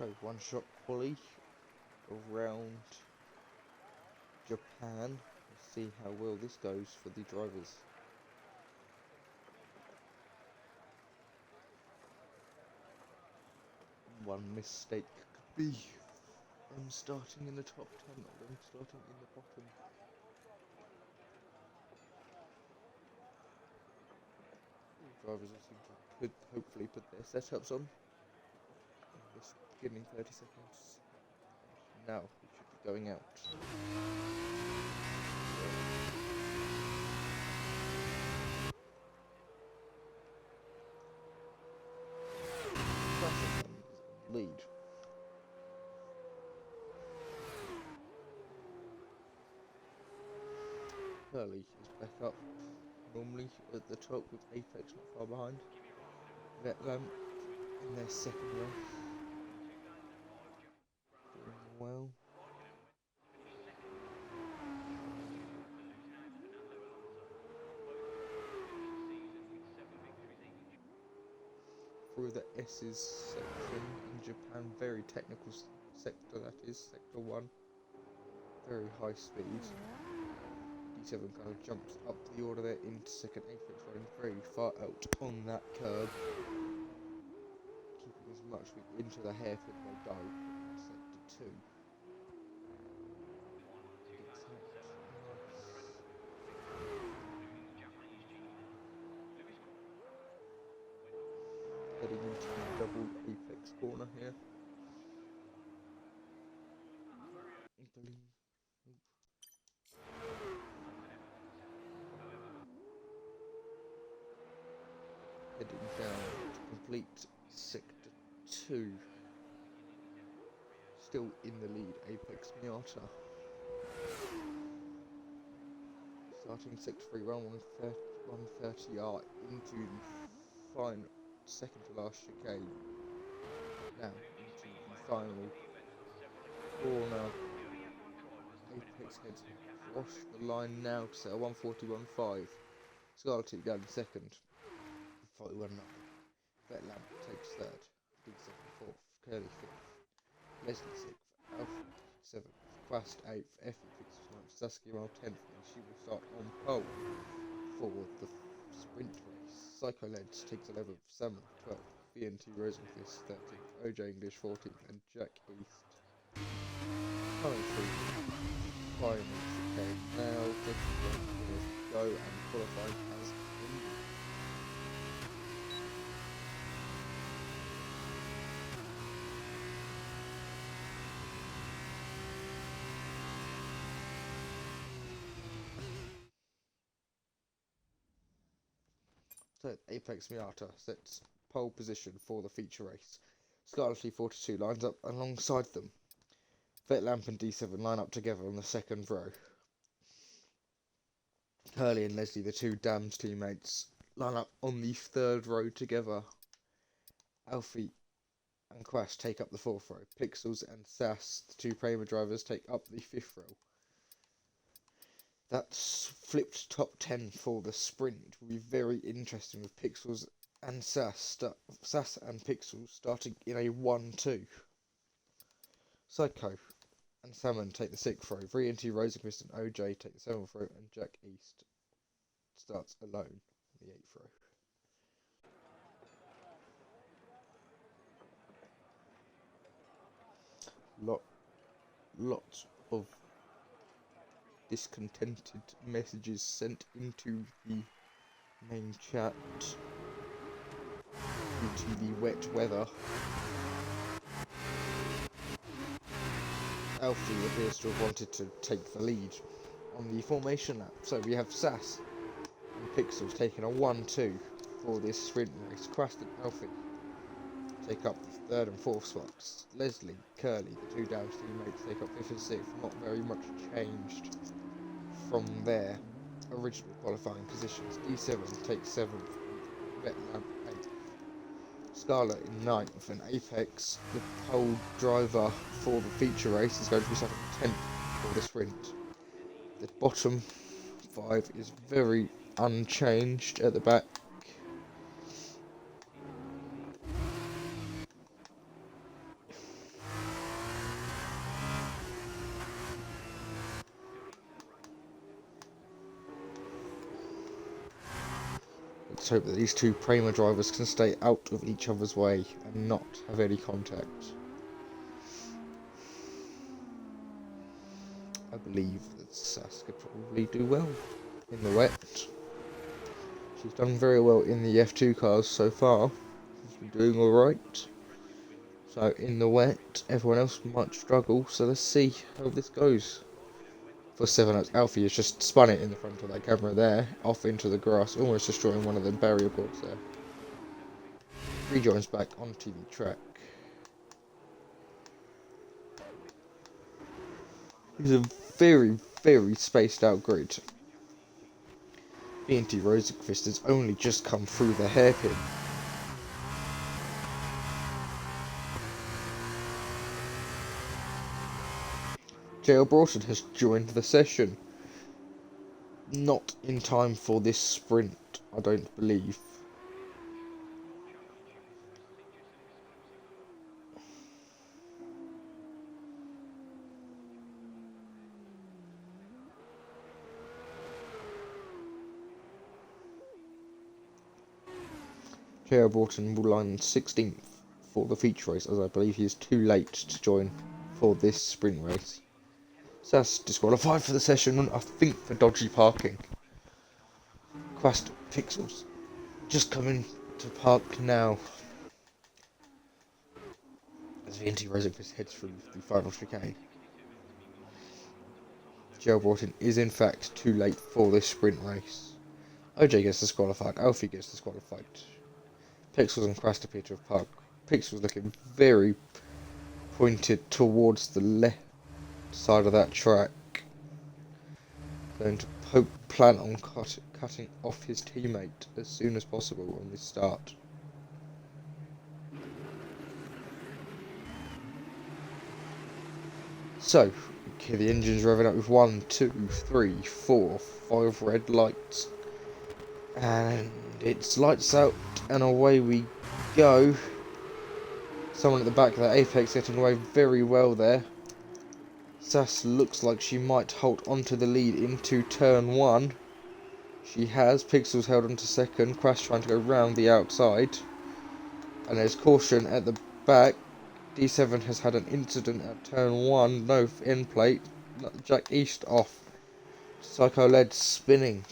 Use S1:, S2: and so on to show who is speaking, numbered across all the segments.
S1: Okay, one shot quali around Japan. Let's see how well this goes for the drivers. One mistake could be them starting in the top 10 or them starting in the bottom. Drivers will seem to could hopefully put their setups on in this beginning 30 seconds. Now we should be going out. Lead. Curly is back up normally at the top with Apex not far behind. Vetlam in their second race. Doing well. Through the S's section in Japan, very technical sector that is, sector 1. Very high speed. D7 kind of jumps up the order there into second. Apex running very far out on that curb. Keeping as much into the hairpin by go in sector 2. Heading into the double Apex corner here. Heading down to complete sector 2. Still in the lead, Apex Miata. Starting sector 3, round 130 are into the final, second to last chicane. Now into the final corner. Apex heads across the line now to set a 141.5. Scarlett down second. 41.9. Vetlam takes third. D7 fourth. Curly fifth. Leslie sixth. Alpha seventh. Quast eighth. FVGP ninth. Saskia Mile 10th. And she will start on pole for the sprint race. Psycho Leds takes 11th. Sam 12th. VNT Rosenquist 13th. OJ English 14th. And Jack East coming through. Final chicane now. 51 minutes to go and qualifying has ended. So Apex Miata sets pole position for the feature race. Scarlett 42 lines up alongside them. Vetlamp and D7 line up together on the second row. Curly and Leslie, the two Dams teammates, line up on the third row together. Alfie and Quast take up the fourth row. Pixels and Sass, the two Prema drivers, take up the fifth row. That's flipped top 10 for the sprint. Will be very interesting with Pixels and Sass and Pixels starting in a 1-2. Psycho and Salmon take the sixth row. VNT Rosenquist and OJ take the seventh row, and Jack East starts alone in the eighth row. Lots of discontented messages sent into the main chat due to the wet weather. Alfie appears to have wanted to take the lead on the formation lap, so we have Sass and Pixels taking a 1-2 for this sprint race. Quast and Alfie take up the third and fourth spots. Leslie, Curly, the two Downs teammates, take up fifth and sixth. Not very much changed from their original qualifying positions. D7 takes 7th, Vetlamp 8th. Scarlett in 9th, and Apex, the pole driver for the feature race, is going to be starting 10th for the sprint. The bottom 5 is very unchanged at the back. hope that these two Prema drivers can stay out of each other's way and not have any contact. I believe that Sass could probably do well in the wet. She's done very well in the F2 cars so far. She's been doing alright. So in the wet, everyone else might struggle, so let's see how this goes. For 7 Alfie has just spun it in the front of that camera there, off into the grass, almost destroying one of the barrier boards there. Rejoins back onto the track. It's a very, very spaced out grid. BNT Rosenqvist has only just come through the hairpin. JL Broughton has joined the session. Not in time for this sprint, I don't believe. JL Broughton will line 16th for the feature race, as I believe he is too late to join for this sprint race. Sass disqualified for the session, I think for dodgy parking. Quast Pixels just coming to park now. As VNT Rosenqvist heads through the final chicane. Joe Broughton is in fact too late for this sprint race. OJ gets disqualified, Alfie gets disqualified. Pixels and Quast appear to have parked. Pixels looking very pointed towards the left side of that track. Going to plan on cutting off his teammate as soon as possible on this start. So, okay, the engine's revving up with 1, 2, 3, 4, 5 red lights. And it's lights out and away we go. Someone at the back of the Apex getting away very well there. Sass looks like she might hold onto the lead into turn 1. She has. Pixels held onto second. Quast trying to go round the outside. And there's caution at the back. D7 has had an incident at turn 1. No end plate. Jack East off. Psycho Led spinning.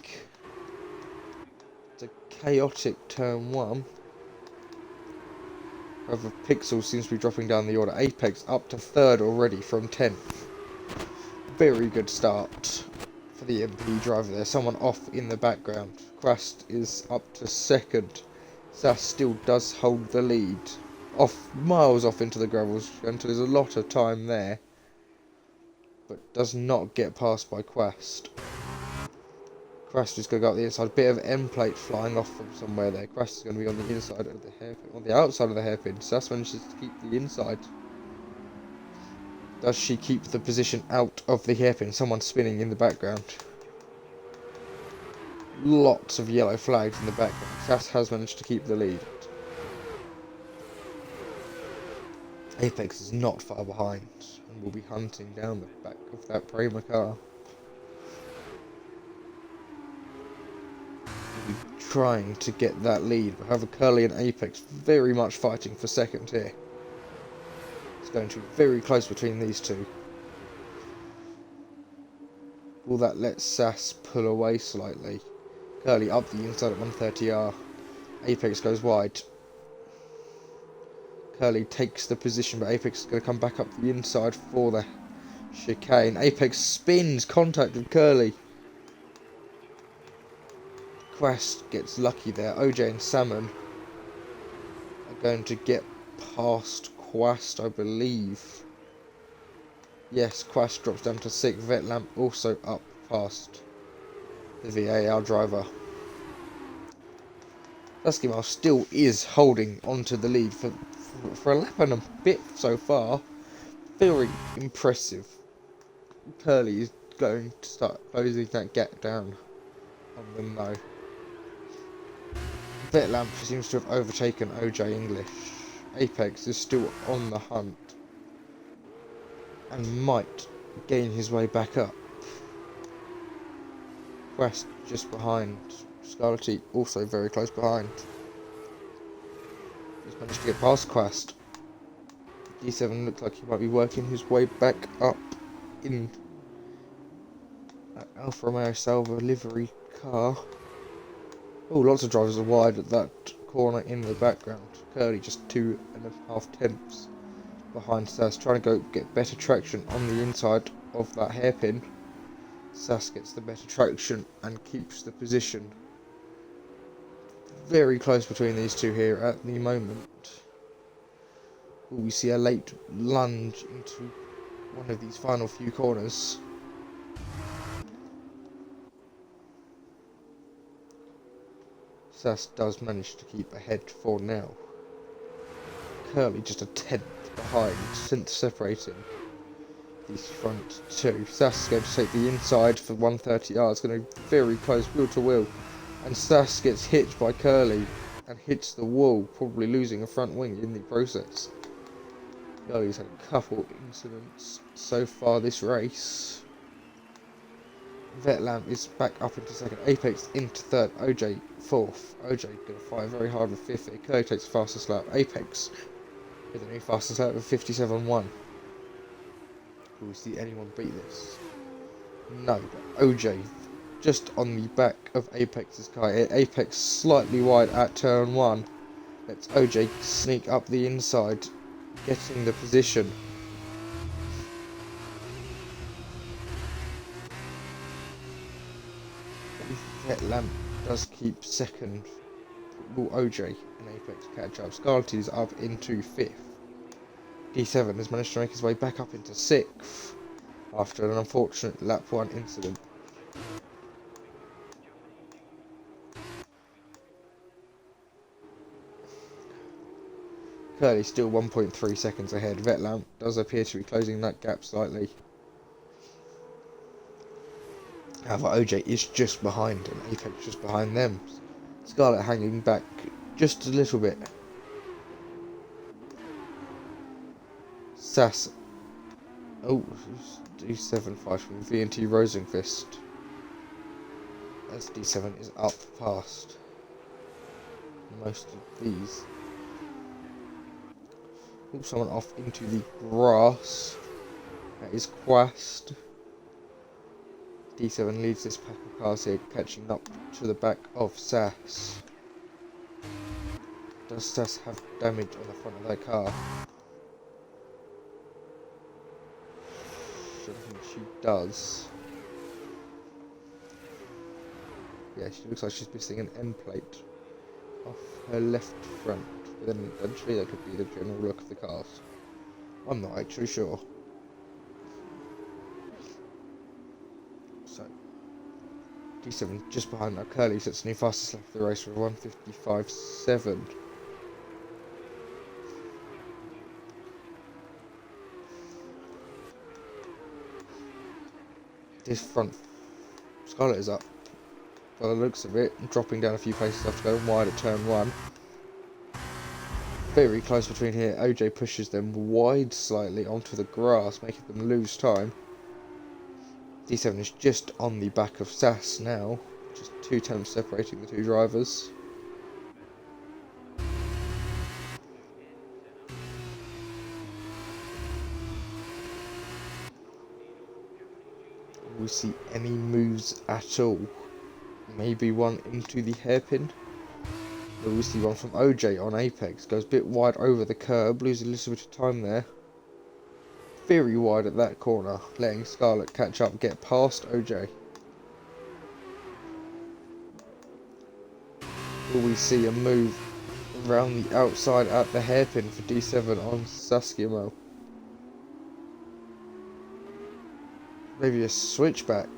S1: It's a chaotic turn 1. However, Pixels seems to be dropping down the order. Apex up to 3rd already from 10th. Very good start for the MP driver there. Someone off in the background. Quast is up to 2nd. Sass still does hold the lead. Miles off into the gravels. And there's a lot of time there. But does not get passed by Quast. Quast is going to go up the inside. Bit of end plate flying off from somewhere there. Quast is going to be on the inside of the hairpin. On the outside of the hairpin. Sass manages to keep the inside. Does she keep the position out of the hairpin? Someone spinning in the background. Lots of yellow flags in the background. Sass has managed to keep the lead. Apex is not far behind and will be hunting down the back of that Prema car. Will be trying to get that lead, but however Curly and Apex very much fighting for second here. It's going to be very close between these two. Will that let Sass pull away slightly? Curly up the inside at 130R. Apex goes wide. Curly takes the position, but Apex is going to come back up the inside for the chicane. Apex spins, contact with Curly. Quast gets lucky there. OJ and Salmon are going to get past Quast, I believe. Yes, Quast drops down to 6th. Vetlamp also up past the VAR driver. Eskimo still is holding onto the lead for a lap and a bit so far. Very impressive. Curly is going to start closing that gap down on them though. Vetlamp seems to have overtaken OJ English. Apex is still on the hunt and might gain his way back up. Quest just behind, Scarlett also very close behind. He's managed to get past Quast. D7 looks like he might be working his way back up in Alfa Romeo Salva livery car. Oh, lots of drivers are wide at that corner in the background. Curly just 2.5 tenths behind Sass, trying to go get better traction on the inside of that hairpin. Sass gets the better traction and keeps the position. Very close between these two here at the moment. Ooh, we see a late lunge into one of these final few corners. Sass does manage to keep ahead for now. Curly just a tenth behind, separating these front two. Sass is going to take the inside for 130 yards, going to be very close wheel to wheel, and Sass gets hit by Curly and hits the wall, probably losing a front wing in the process. Curly's had a couple incidents so far this race. Vetlam is back up into second, Apex into third, OJ fourth. OJ going to fight very hard with fifth. Curly takes the fastest lap. Apex with a new fastest lap of 57.1. Will we see anyone beat this? No, but OJ just on the back of Apex's car. Apex slightly wide at turn 1. Lets OJ sneak up the inside, getting the position. Vetlam does keep second. Will OJ and Apex catch up? Scarlett is up into 5th. D7 has managed to make his way back up into 6th after an unfortunate lap 1 incident. Curly still 1.3 seconds ahead. Vetlam does appear to be closing that gap slightly. However, OJ is just behind and Apex just behind them. Scarlett hanging back just a little bit. Sass. Oh, D7 fighting from V&T Rosenqvist. As D7 is up past most of these. Oh, someone off into the grass. That is Quast. D7 leads this pack of cars here, catching up to the back of Sass. Does Sass have damage on the front of their car? I think she does. Yeah, she looks like she's missing an end plate off her left front. But then eventually that could be the general look of the cars. I'm not actually sure. So, D7 just behind now. Curly sets new fastest lap of the race with 1:55.7. This front Scarlett is up by the looks of it, dropping down a few paces after going wide at turn 1. Very close between here. OJ pushes them wide slightly onto the grass, making them lose time. D7 is just on the back of Sass now, just 2 tenths separating the two drivers. Will we see any moves at all? Maybe one into the hairpin. But we see one from OJ on Apex. Goes a bit wide over the curb, loses a little bit of time there. Very wide at that corner, letting Scarlett catch up, get past OJ. Will we see a move around the outside at the hairpin for D7 on Saskia Mo? Maybe a switchback,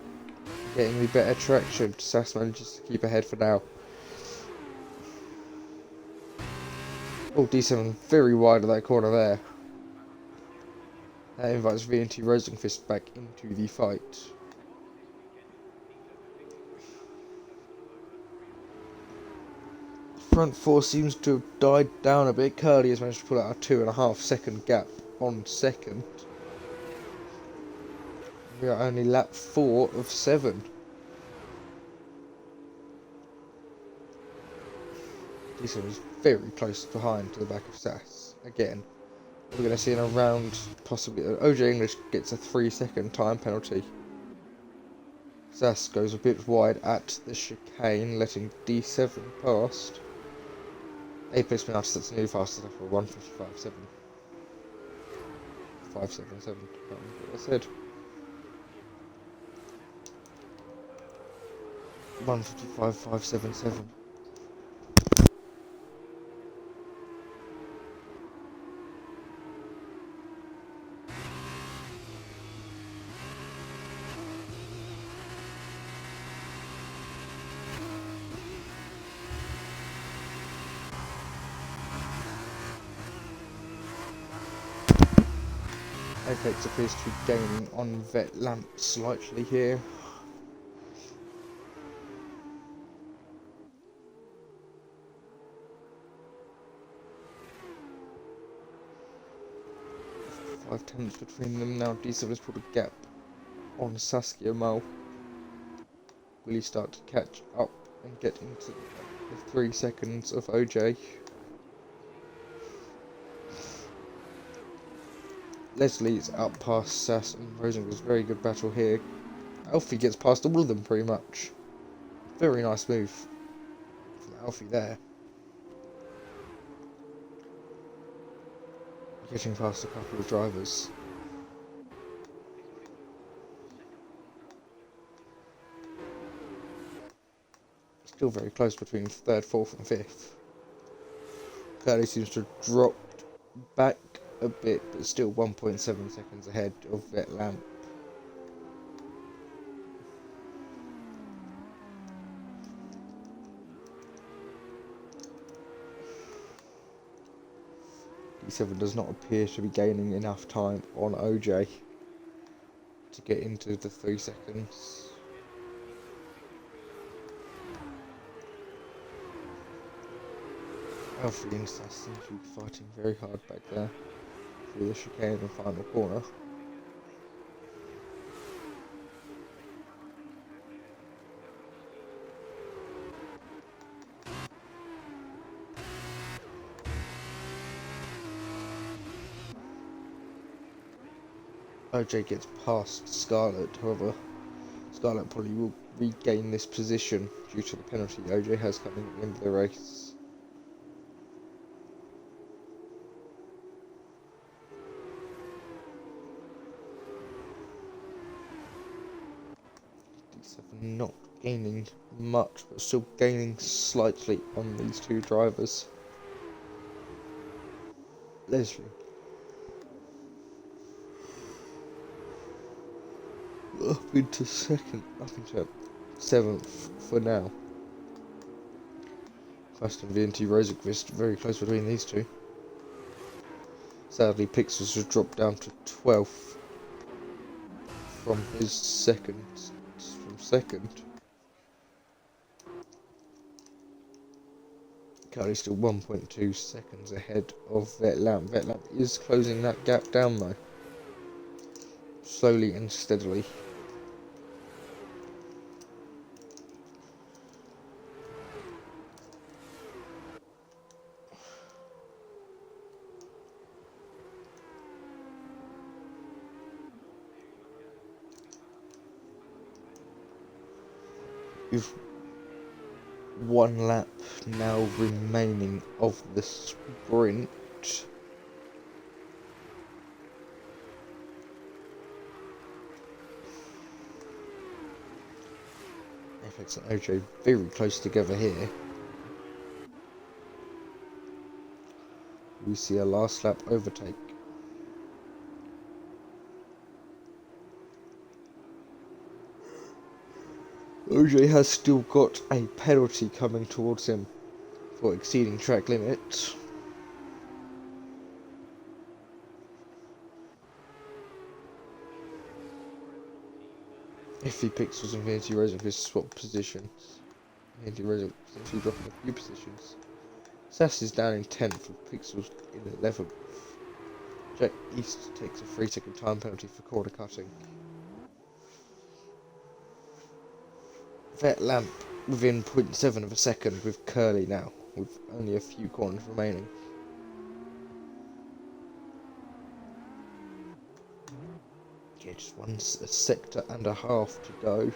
S1: getting the better traction. Sass manages to keep ahead for now. Oh, D7 very wide of that corner there. That invites V&T Rosenqvist back into the fight. Front 4 seems to have died down a bit. Curly has managed to pull out a 2.5 second gap on second. We are only lap 4 of 7. D7 is very close behind to the back of Sass. Again, we're going to see in a round, possibly, OJ English gets a 3-second time penalty. Sass goes a bit wide at the chicane, letting D7 past. Apex Minardi sets a new fastest lap for 1:55.7. 577, can't remember what I said. 1:55.577. Apex appears to be gaining on Vet Lamp slightly here. Five tenths between them now. D7 has put a gap on Saskia Mo. Will he start to catch up and get into the 3 seconds of OJ? Leslie's up past Sass and Rosenberg's very good battle here. Alfie gets past all of them pretty much. Very nice move from Alfie there. Getting past a couple of drivers. Still very close between 3rd, 4th and 5th. Curly seems to have dropped back a bit, but still 1.7 seconds ahead of Vet Lamp. D7 does not appear to be gaining enough time on OJ to get into the 3 seconds. Alfie and Sass seem to be fighting very hard back there through the chicane and final corner. OJ gets past Scarlett, however, Scarlett probably will regain this position due to the penalty OJ has coming at the end of the race. D7 not gaining much, but still gaining slightly on these two drivers. Leslie up into 2nd, up into 7th for now. Claston VNT Rosenqvist very close between these two. Sadly, Pixels has dropped down to 12th from his 2nd. Currently still 1.2 seconds ahead of Vet Lamp. Vet Lamp is closing that gap down though, slowly and steadily. With 1 lap now remaining of the sprint. Apex and OJ very close together here. We see a last lap overtake. OJ has still got a penalty coming towards him for exceeding track limits. If he Pixels and VNT Rosenqvist swap positions, VNT Rosenqvist essentially dropping a few positions. Sass is down in 10th with Pixels in 11th. Jack East takes a 3-second time penalty for corner cutting. Vet Lamp within 0.7 of a second with Curly now. with only a few corners remaining. Yeah, just a sector and a half to go.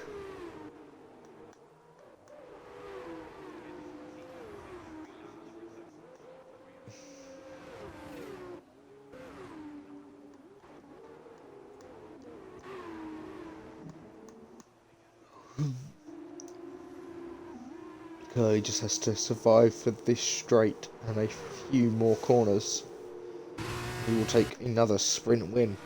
S1: Curly just has to survive for this straight and a few more corners. He will take another sprint win.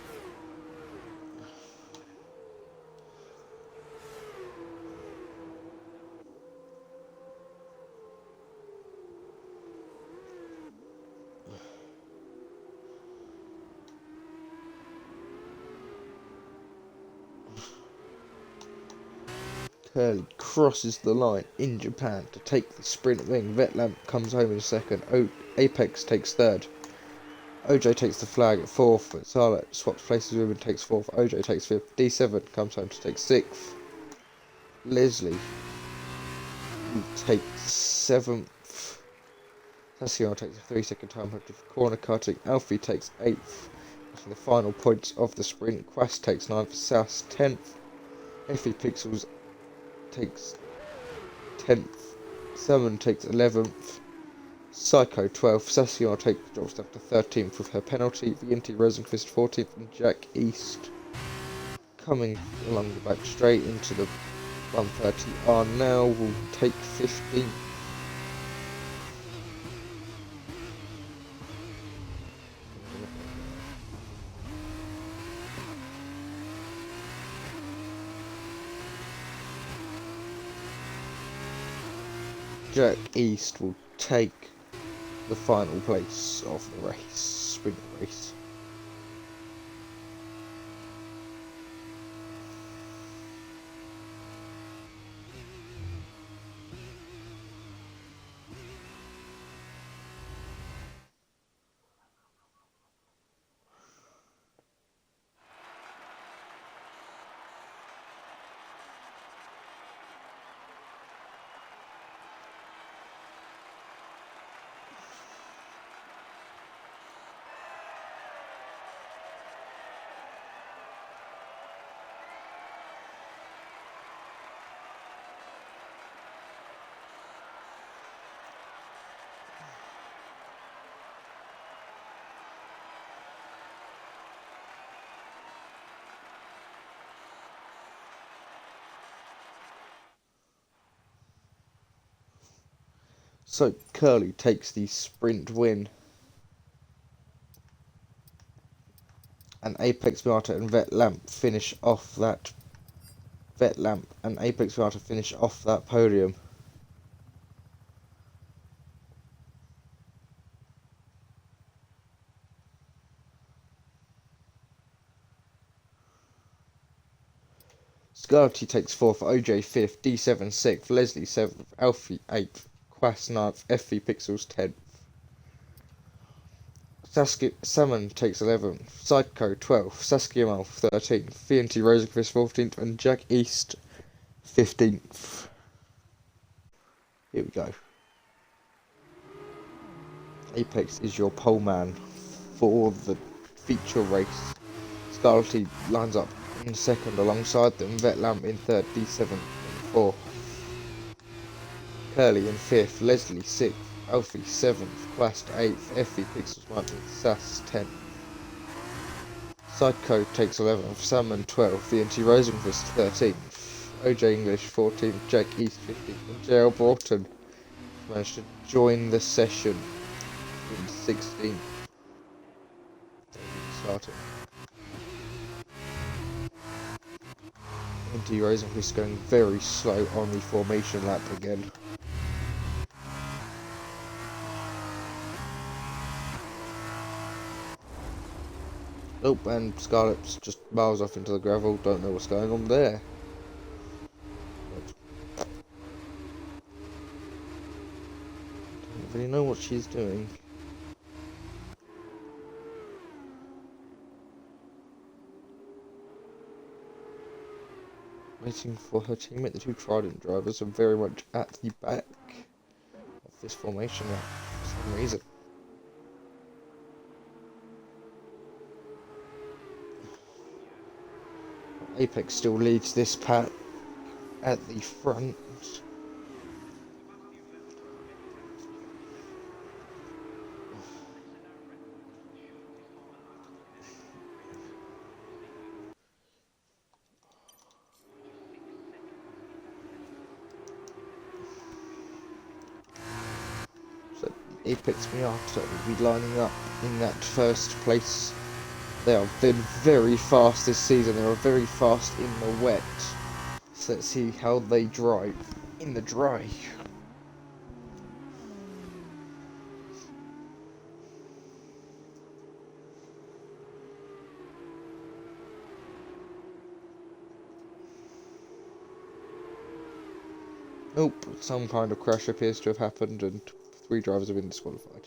S1: Curly crosses the line in Japan to take the sprint win. Vetlamp comes home in second. Apex takes third. OJ takes the flag at fourth. Scarlett swaps places with him and takes fourth. OJ takes fifth. D7 comes home to take sixth. Leslie will take seventh. Saskia takes a 3-second time for corner cutting. Alfie takes eighth. After the final points of the sprint, Quast takes ninth. Sass 10th. Effie Pixels takes 10th, Salmon takes 11th, Psycho 12th, Saskia drops down to 13th with her penalty, VNT Rosenquist 14th, and Jack East coming along the back straight into the 130R now will take 15th. Jack East will take the final place of the race, sprint race. So Curly takes the sprint win, and Apex Miata and Vetlamp finish off that. Vetlamp and Apex Miata finish off that podium. Scarlett takes 4th, OJ 5th, D7 6th, Leslie 7th, Alfie 8th, Quas 9th, FV Pixels 10th. Saskia Salmon takes 11th, Psycho 12th, Saskia Mal 13th, VNT Rosenquist 14th, and Jack East 15th. Here we go. Apex is your pole man for the feature race. Scarlett lines up in second alongside them, Vetlamp in third, D7 in fourth, Curly in fifth, Leslie 6th, Alfie 7th, Quast 8th, Effie Pixels 9th, Sass 10th. Psycho takes 11th, Salmon 12th, VNT Rosenquist 13th, OJ English 14th, Jack East 15th, and JL Broughton managed to join the session in 16th. Starting. VNT Rosenquist going very slow on the formation lap again. Nope, and Scarlett's just miles off into the gravel, don't know what's going on there. Don't really know what she's doing. Waiting for her teammate. The two Trident drivers are very much at the back of this formation now for some reason. Apex still leads this pack at the front. So Apex Miata will be lining up in that first place. They have been very fast this season. They are very fast in the wet. So let's see how they drive in the dry. Nope, some kind of crash appears to have happened and 3 drivers have been disqualified.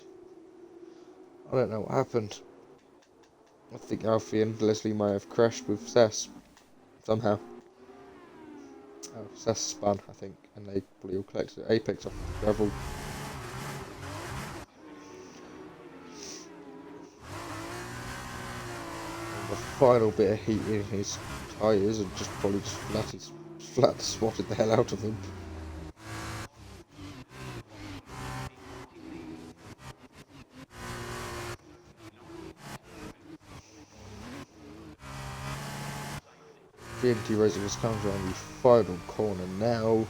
S1: I don't know what happened. I think Alfie and Leslie may have crashed with Sess somehow. Oh, Sess spun, I think, and they probably all collected Apex off the gravel. And the final bit of heat in his tyres and just probably just flat swatted the hell out of him. GMT Racing has come around the final corner now.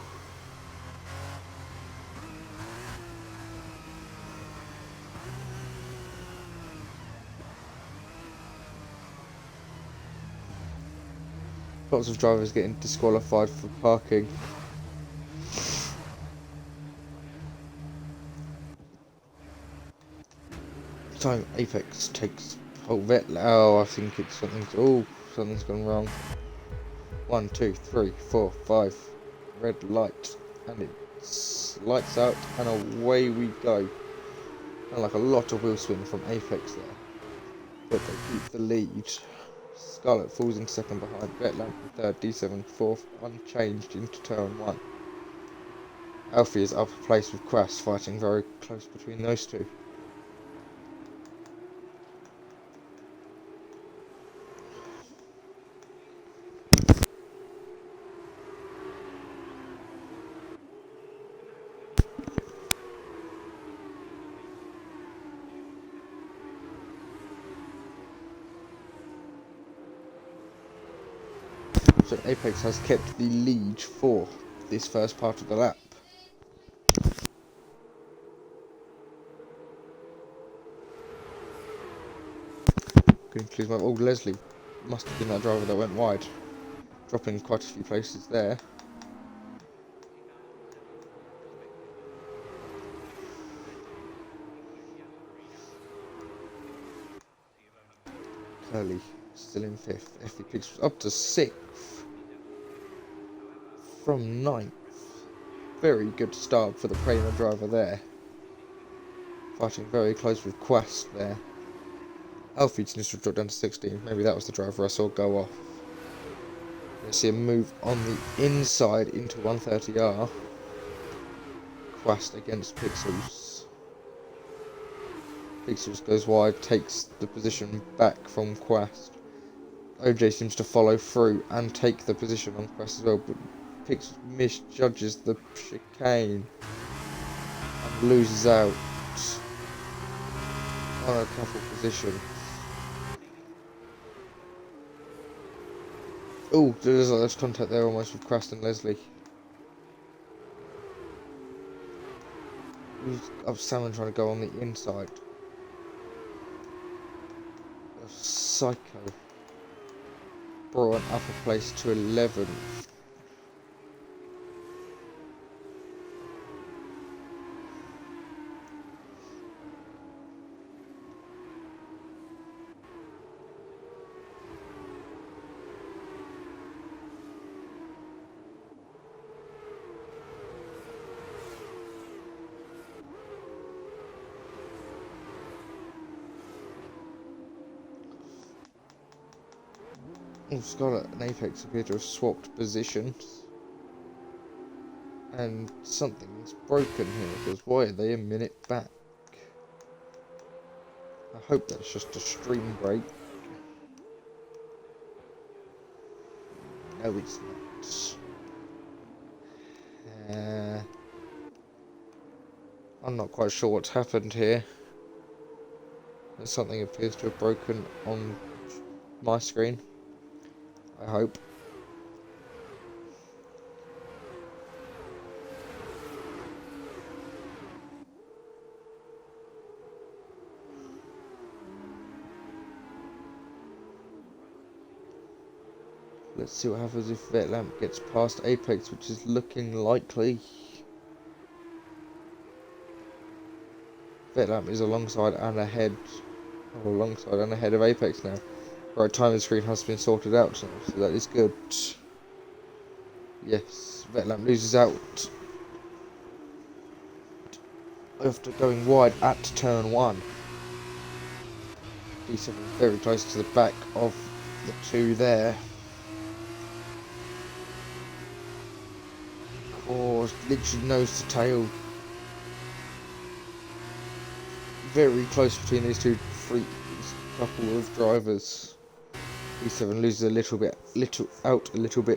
S1: Lots of drivers getting disqualified for parking. Time Apex takes I think it's something's gone wrong. 1, 2, 3, 4, 5 red light, and it's lights out and away we go. And like a lot of wheel spin from Apex there, but they keep the lead. Scarlett falls in second behind, Vetland in third, D7 fourth, unchanged into turn 1. Alfie is upper place with Quest, fighting very close between those two. So Apex has kept the lead for this first part of the lap. Oh, Leslie must have been that driver that went wide, dropping quite a few places there. Curly still in 5th. FVGP up to 6th from 9th. Very good start for the Prema driver there. Fighting very close with Quest there. Alfie needs to drop down to 16. Maybe that was the driver I saw go off. You see him move on the inside into 130R. Quest against Pixels. Pixels goes wide, takes the position back from Quest. OJ seems to follow through and take the position on Quest as well, but Pixels misjudges the chicane and loses out on a couple positions. Oh, there's contact there almost with Quest and Leslie. Salmon trying to go on the inside. Psycho brought an upper place to 11th. Oh, Scarlett and Apex appear to have swapped positions. And something's broken here, because why are they a minute back? I hope that's just a stream break. No, it's not. I'm not quite sure what's happened here. Something appears to have broken on my screen. I hope. Let's see what happens if Vetlamp gets past Apex, which is looking likely. Vetlamp is alongside and ahead of Apex now. Right, time screen has been sorted out now, so that is good. Yes, Vetlamp loses out after going wide at turn 1. D7 very close to the back of the two there. Caused literally nose to tail. Very close between these couple of drivers. D7 loses a little bit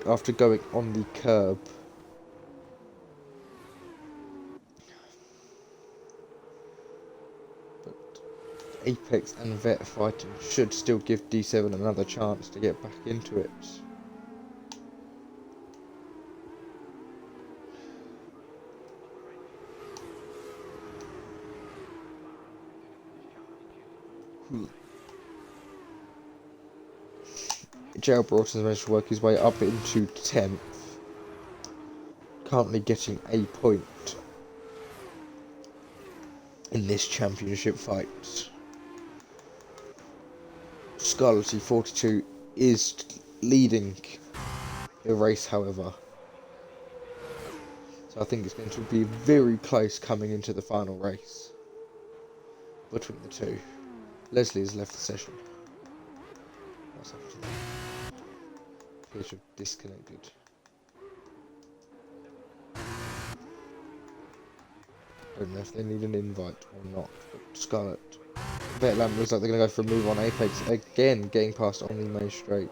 S1: after going on the curb. But Apex and Vet fighting should still give D7 another chance to get back into it. Jail Broughton's managed to work his way up into 10th. Currently getting a point in this championship fight. Scarlety 42 is leading the race, however. So I think it's going to be very close coming into the final race between the two. Leslie has left the session. What's happened to them? Appears to have disconnected. I don't know if they need an invite or not, but Scarlet. Vetlamp looks like they're going to go for a move on Apex again, getting past on the main straight.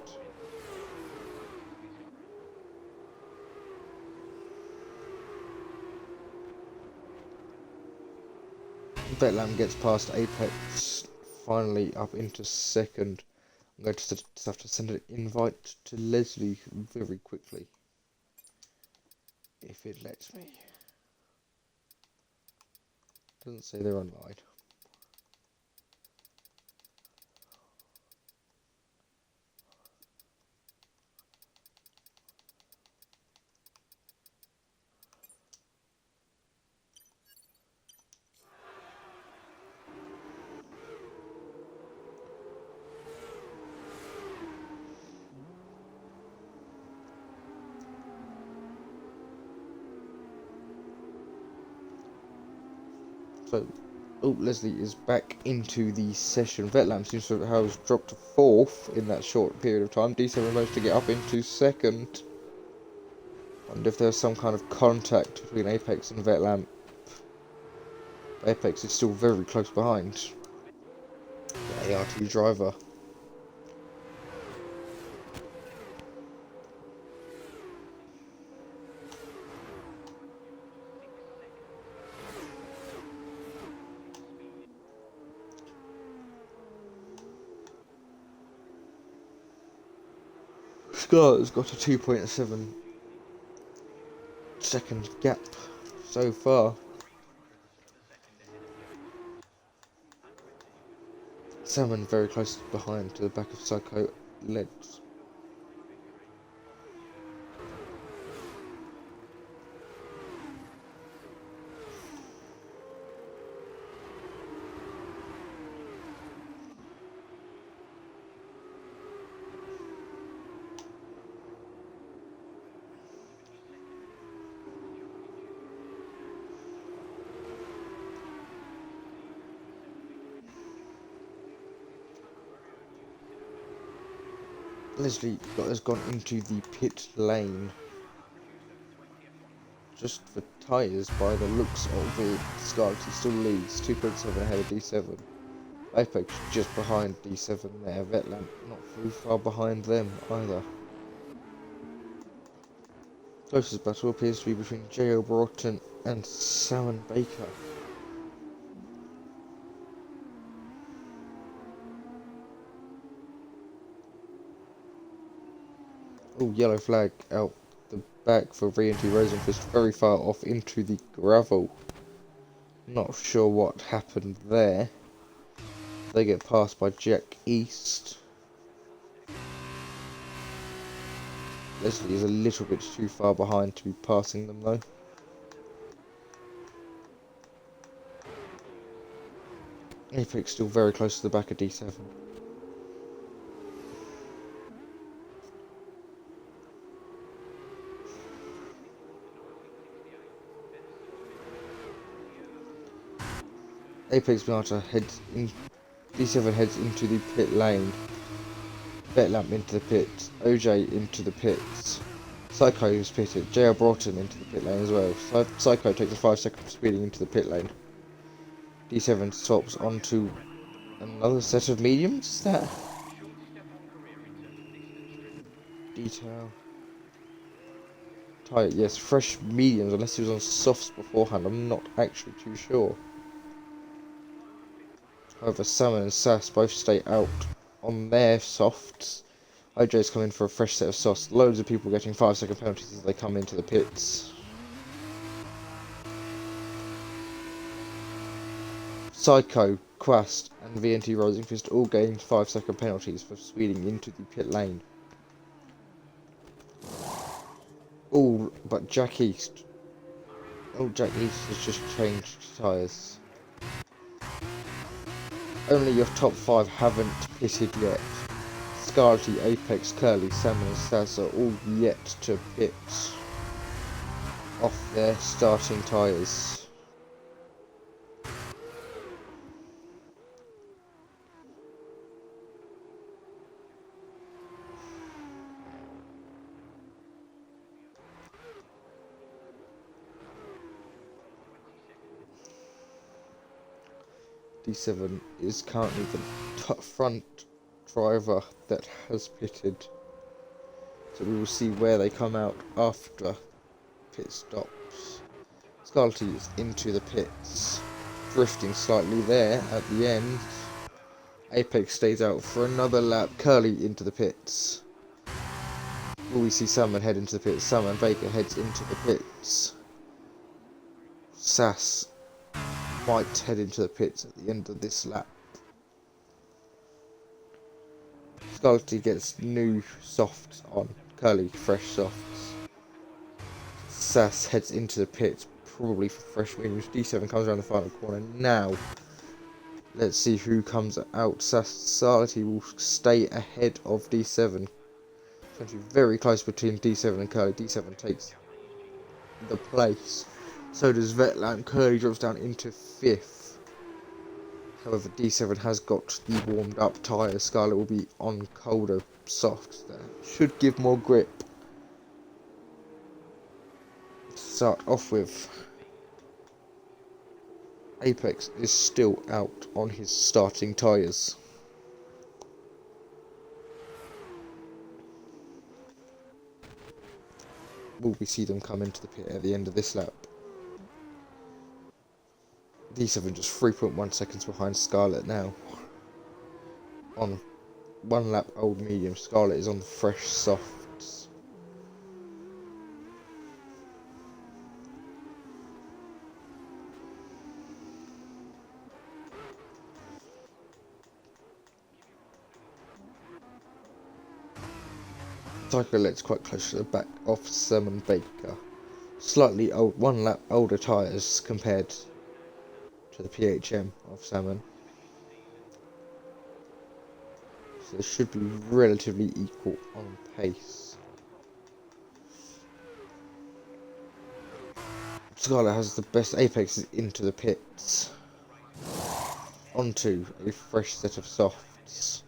S1: Vetlamp gets past Apex, finally up into 2nd. I'm going to just have to send an invite to Leslie very quickly, if it lets me. Doesn't say they're online. So, Leslie is back into the session. Vetlamp seems to have dropped to 4th in that short period of time. D7 managed to get up into 2nd. Wonder if there's some kind of contact between Apex and Vetlamp. Apex is still very close behind the ART driver. Scarlett's got a 2.7 second gap so far. Salmon very close behind to the back of Psycho Legs. Leslie has gone into the pit lane. just for tyres, by the looks of it, Scarlet still leads 2.7 ahead of D7. Apex just behind D7 there. Vetland not too far behind them either. Closest battle appears to be between J.O. Broughton and Salmon Baker. Oh, yellow flag out the back for V&T Rosenfist, very far off into the gravel. Not sure what happened there. They get passed by Jack East. Leslie is a little bit too far behind to be passing them though. Apex still very close to the back of D7. Apex Marta heads in. D7 heads into the pit lane. Betlamp into the pits. OJ into the pits. Psycho is pitted. JL Broughton into the pit lane as well. Psycho takes a 5-second speeding into the pit lane. D7 swaps onto another set of mediums. Is that detail? Tight, yes, fresh mediums. Unless he was on softs beforehand, I'm not actually too sure. However, Salmon and Sass both stay out on their softs. OJ's come in for a fresh set of softs. Loads of people getting 5-second penalties as they come into the pits. Psycho, Quast and V&T Rosenfist all gained 5-second penalties for speeding into the pit lane. All but Jack East. Oh, Jack East has just changed tyres. Only your top 5 haven't pitted yet. Scarlety, Apex, Curly, Salmon and Stas are all yet to pit off their starting tyres. D7 is currently the front driver that has pitted, so we will see where they come out after pit stops. Scarlety is into the pits, drifting slightly there at the end. Apex stays out for another lap. Curly into the pits. Will we see Salmon head into the pits? Salmon Baker heads into the pits. Sass might head into the pits at the end of this lap. Scarlety gets new softs on. Curly, fresh softs. Sass heads into the pits, probably for fresh mediums. D7 comes around the final corner now. Let's see who comes out. Scarlety will stay ahead of D7. It's going to be very close between D7 and Curly. D7 takes the place. So does Vetland. Curly drops down into 5th. However, D7 has got the warmed up tyres. Scarlet will be on colder softs there. Should give more grip to start off with. Apex is still out on his starting tyres. Will we see them come into the pit at the end of this lap? D7 just 3.1 seconds behind Scarlet now. On 1 lap old medium, Scarlet is on the fresh softs. Psycho Let's quite close to the back of Salmon Baker. Slightly old, 1 lap older tyres compared to the PHM of Salmon. So they should be relatively equal on pace. Scarlet has the best. Apex is into the pits. Onto a fresh set of softs.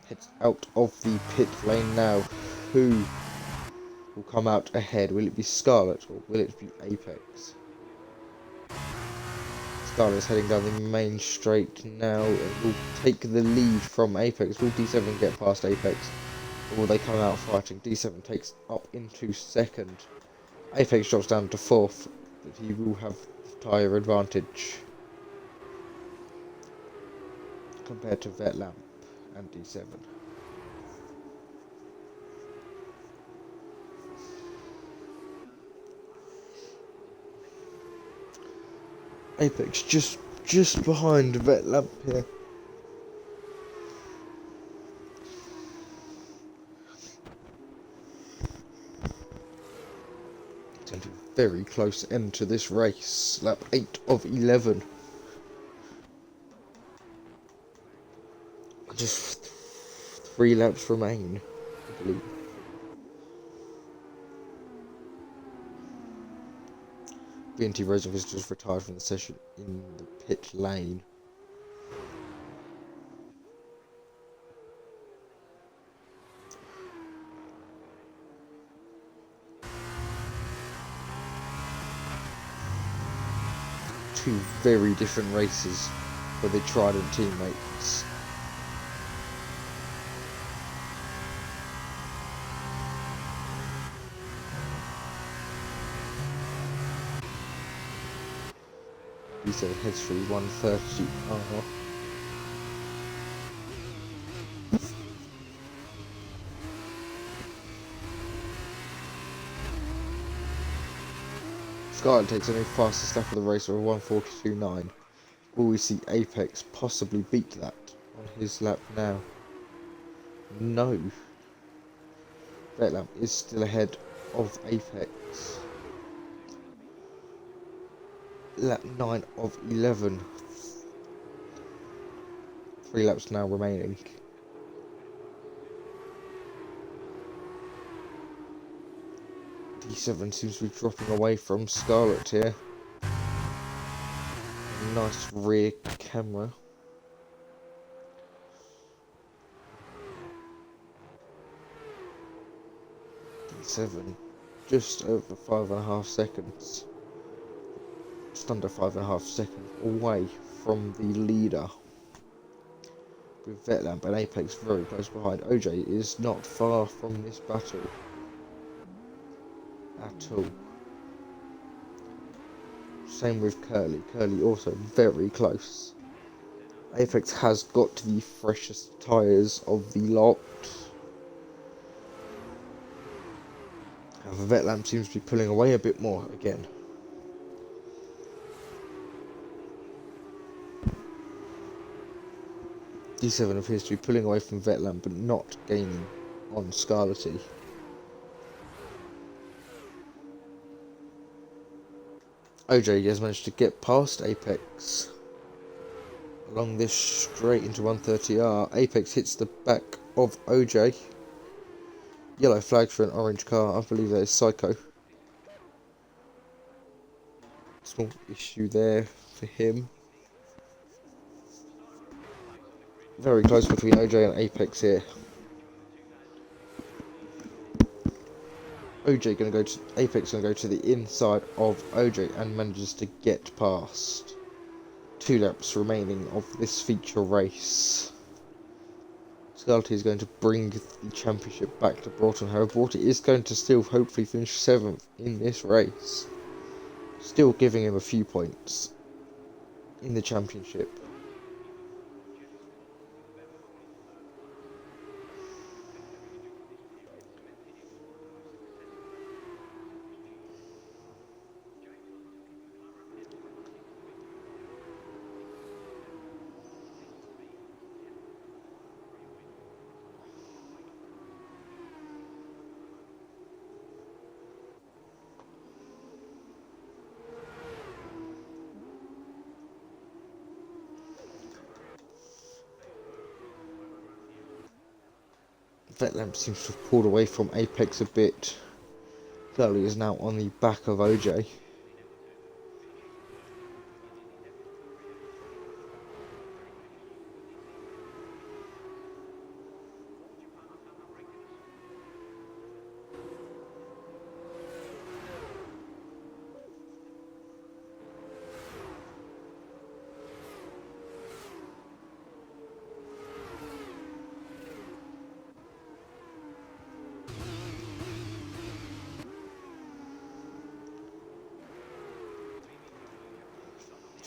S1: Heads out of the pit lane now. Who will come out ahead? Will it be Scarlet or will it be Apex? Scarlet is heading down the main straight now and will take the lead from Apex. Will D7 get past Apex? Or will they come out fighting? D7 takes up into second. Apex drops down to fourth, but he will have the tyre advantage compared to Vetlamp and D7. Apex just behind Vetlamp here. It's going to be a very close end to this race. Lap 8 of 11. Just 3 laps remain, I believe. VNT Racing has just retired from the session in the pit lane. Two very different races for the Trident teammates. He said heads through 130. Scarlet takes a new fastest lap of the race with a 1:42.9. Will we see Apex possibly beat that on his lap now? No. Vetlamp is still ahead of Apex. Lap 9 of 11. 3 laps now remaining. D7 seems to be dropping away from Scarlet here. A nice rear camera. D7 just over 5.5 seconds. Just under 5.5 seconds away from the leader. With Vetlamp and Apex very close behind. OJ is not far from this battle at all. Same with Curly. Curly also very close. Apex has got the freshest tyres of the lot. However, Vetlamp seems to be pulling away a bit more again. D7 appears to be pulling away from Vetlamp but not gaining on Scarlety. OJ has managed to get past Apex along this straight into 130R. Apex hits the back of OJ. Yellow flag for an orange car. I believe that is Psycho. Small issue there for him. Very close between OJ and Apex here. OJ gonna go to Apex gonna go to the inside of OJ and manages to get past. 2 laps remaining of this feature race. Scarlety is going to bring the championship back to Broughton. However, Broughton is going to still hopefully finish 7th in this race. Still giving him a few points in the championship. Vetlamp seems to have pulled away from Apex a bit. Curly is now on the back of OJ.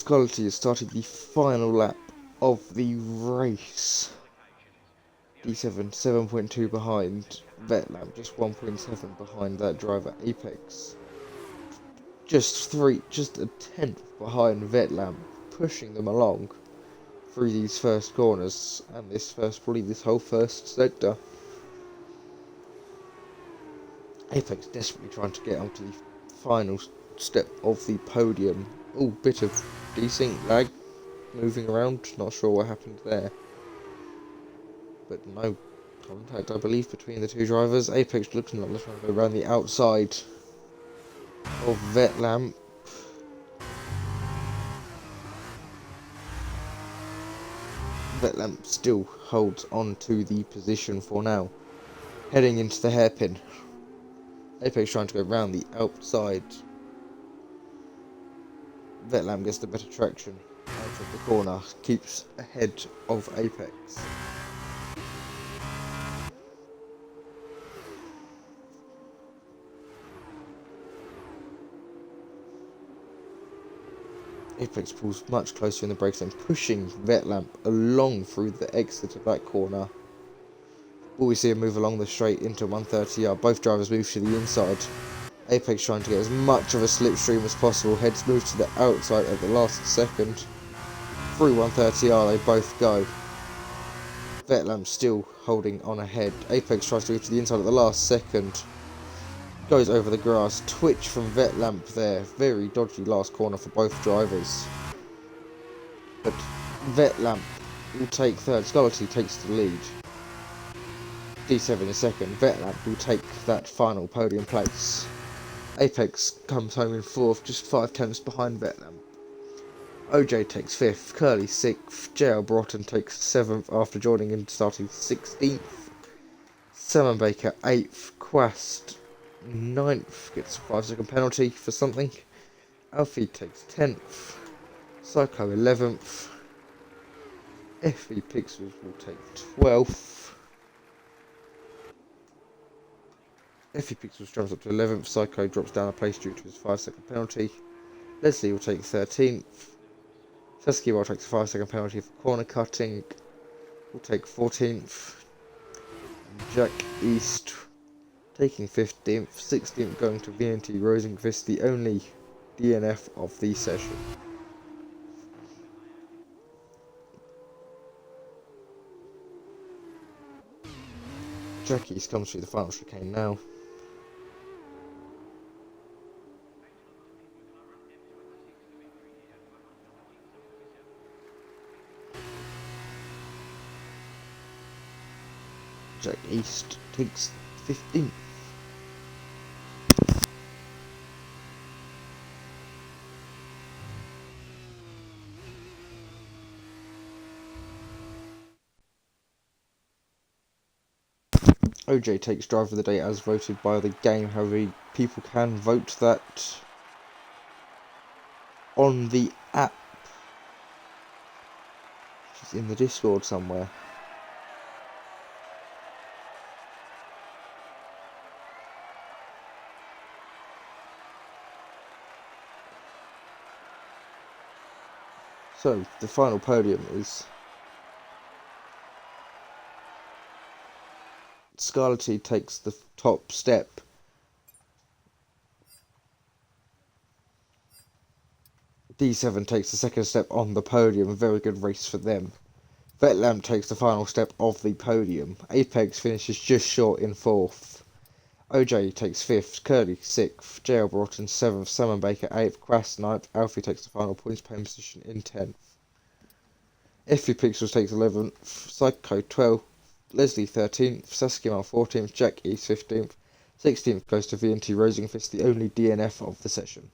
S1: Scarlett has started the final lap of the race. D7 7.2 behind Vetlam, just 1.7 behind that driver Apex. Just a tenth behind Vetlam, pushing them along through these first corners and probably this whole first sector. Apex desperately trying to get onto the final step of the podium. Oh, bit of desync lag moving around, not sure what happened there. But no contact, I believe, between the two drivers. Apex looking like they're trying to go around the outside of Vetlam. Vetlam still holds on to the position for now. Heading into the hairpin. Apex trying to go around the outside. Vetlam gets the better traction out of the corner, keeps ahead of Apex. Apex pulls much closer in the brakes and pushing Vetlam along through the exit of that corner. But we see him move along the straight into 130R. Both drivers move to the inside. Apex trying to get as much of a slipstream as possible. Heads move to the outside at the last second. Through 130R they both go. Vetlam still holding on ahead. Apex tries to move to the inside at the last second. Goes over the grass. Twitch from Vetlam there. Very dodgy last corner for both drivers. But Vetlam will take third. Scarlett takes the lead. D7 in second. Vetlam will take that final podium place. Apex comes home in fourth, just 5 tenths behind Vetlam. OJ takes fifth. Curly sixth. JL Broughton takes seventh after joining in starting 16th. Simon Baker 8th. Quast 9th, gets a 5-second penalty for something. Alfie takes 10th. Psycho 11th. FV Pixels will take 12th. FV Pixels jumps up to 11th. Psycho drops down a place due to his 5-second penalty. Leslie will take 13th. Saskia takes a 5-second penalty for corner cutting. Will take 14th. And Jack East taking 15th, 16th going to VNT Rosenqvist, the only DNF of the session. Jack East comes through the final chicane now. Jack East takes 15th. OJ takes driver of the day as voted by the game. However, people can vote that on the app, which is in the Discord somewhere. So, the final podium is Scarlett takes the top step. D7 takes the second step on the podium. A very good race for them. Vetlam takes the final step of the podium. Apex finishes just short in fourth. OJ takes fifth. Curly sixth. JL Broughton seventh. Simon Baker eighth. Quast ninth. Alfie takes the final points paying position in 10th. FV Pixels takes 11th. Psycho 12th. Leslie 13th, Saskia 14th, Jack East 15th, 16th goes to VNT Rosenqvist, the only DNF of the session.